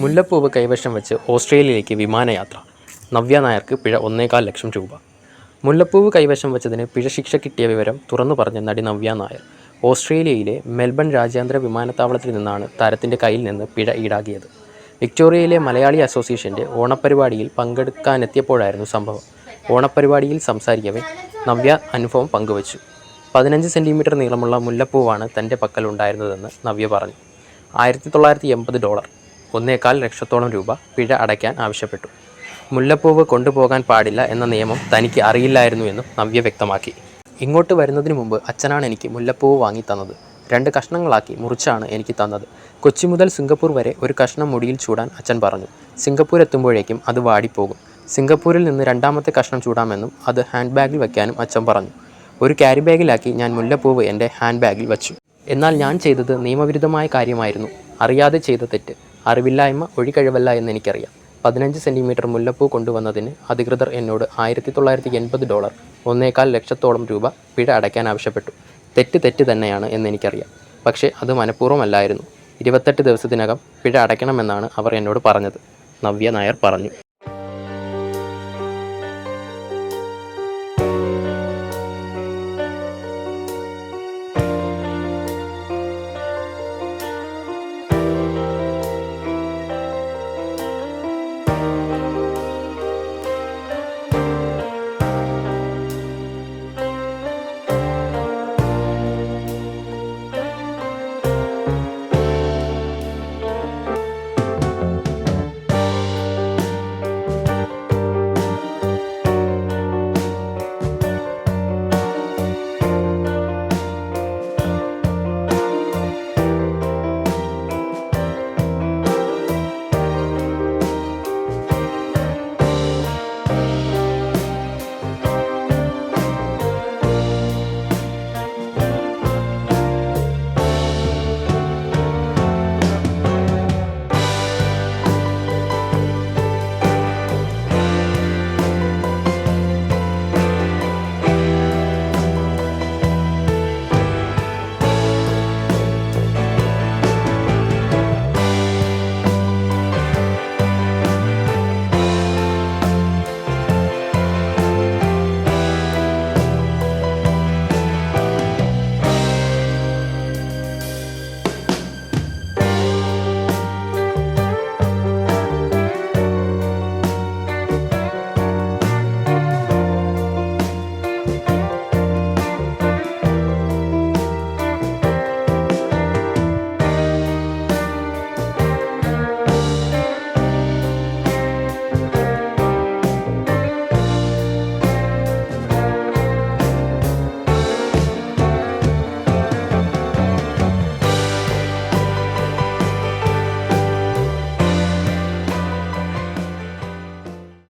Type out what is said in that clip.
മുല്ലപ്പൂവ് കൈവശം വെച്ച് ഓസ്ട്രേലിയയിലേക്ക് വിമാനയാത്ര. നവ്യ നായർക്ക് പിഴ 1.25 ലക്ഷം രൂപ. മുല്ലപ്പൂവ് കൈവശം വെച്ചതിന് പിഴ ശിക്ഷ കിട്ടിയ വിവരം തുറന്നു പറഞ്ഞ നടി നവ്യ നായർ. ഓസ്ട്രേലിയയിലെ മെൽബൺ രാജ്യാന്തര വിമാനത്താവളത്തിൽ നിന്നാണ് താരത്തിൻ്റെ കയ്യിൽ നിന്ന് പിഴ ഈടാക്കിയത്. വിക്ടോറിയയിലെ മലയാളി അസോസിയേഷൻ്റെ ഓണപ്പരിപാടിയിൽ പങ്കെടുക്കാനെത്തിയപ്പോഴായിരുന്നു സംഭവം. ഓണപ്പരിപാടിയിൽ സംസാരിക്കവേ നവ്യ അനുഭവം പങ്കുവച്ചു. 15 സെൻറ്റിമീറ്റർ നീളമുള്ള മുല്ലപ്പൂവാണ് തൻ്റെ പക്കലുണ്ടായിരുന്നതെന്ന് നവ്യ പറഞ്ഞു. $1980 1.25 ലക്ഷത്തോളം രൂപ പിഴ അടയ്ക്കാൻ ആവശ്യപ്പെട്ടു. മുല്ലപ്പൂവ് കൊണ്ടുപോകാൻ പാടില്ല എന്ന നിയമം തനിക്ക് അറിയില്ലായിരുന്നു എന്നും നവ്യ വ്യക്തമാക്കി. ഇങ്ങോട്ട് വരുന്നതിന് മുമ്പ് അച്ഛനാണ് എനിക്ക് മുല്ലപ്പൂവ് വാങ്ങി തന്നത്. 2 കഷ്ണങ്ങളാക്കി മുറിച്ചാണ് എനിക്ക് തന്നത്. കൊച്ചി മുതൽ സിംഗപ്പൂർ വരെ ഒരു കഷ്ണം മുടിയിൽ ചൂടാൻ അച്ഛൻ പറഞ്ഞു. സിംഗപ്പൂർ എത്തുമ്പോഴേക്കും അത് വാടിപ്പോകും. സിംഗപ്പൂരിൽ നിന്ന് 2ാമത്തെ കഷ്ണം ചൂടാമെന്നും അത് ഹാൻഡ് ബാഗിൽ വയ്ക്കാനും അച്ഛൻ പറഞ്ഞു. ഒരു ക്യാരി ബാഗിലാക്കി ഞാൻ മുല്ലപ്പൂവ് എൻ്റെ ഹാൻഡ് ബാഗിൽ വച്ചു. എന്നാൽ ഞാൻ ചെയ്തത് നിയമവിരുദ്ധമായ കാര്യമായിരുന്നു. അറിയാതെ ചെയ്ത തെറ്റ്. അറിവില്ലായ്മ ഒഴികഴിവല്ല എന്നെനിക്കറിയാം. 15 സെൻറ്റിമീറ്റർ മുല്ലപ്പൂ കൊണ്ടുവന്നതിന് അധികൃതർ എന്നോട് $1980 1.25 ലക്ഷത്തോളം രൂപ പിഴ അടയ്ക്കാൻ ആവശ്യപ്പെട്ടു. തെറ്റ് തന്നെയാണ് എന്നെനിക്കറിയാം. പക്ഷേ അത് മനഃപൂർവ്വമല്ലായിരുന്നു. 28 ദിവസത്തിനകം പിഴ അടയ്ക്കണമെന്നാണ് അവർ എന്നോട് പറഞ്ഞത്. നവ്യ നായർ പറഞ്ഞു.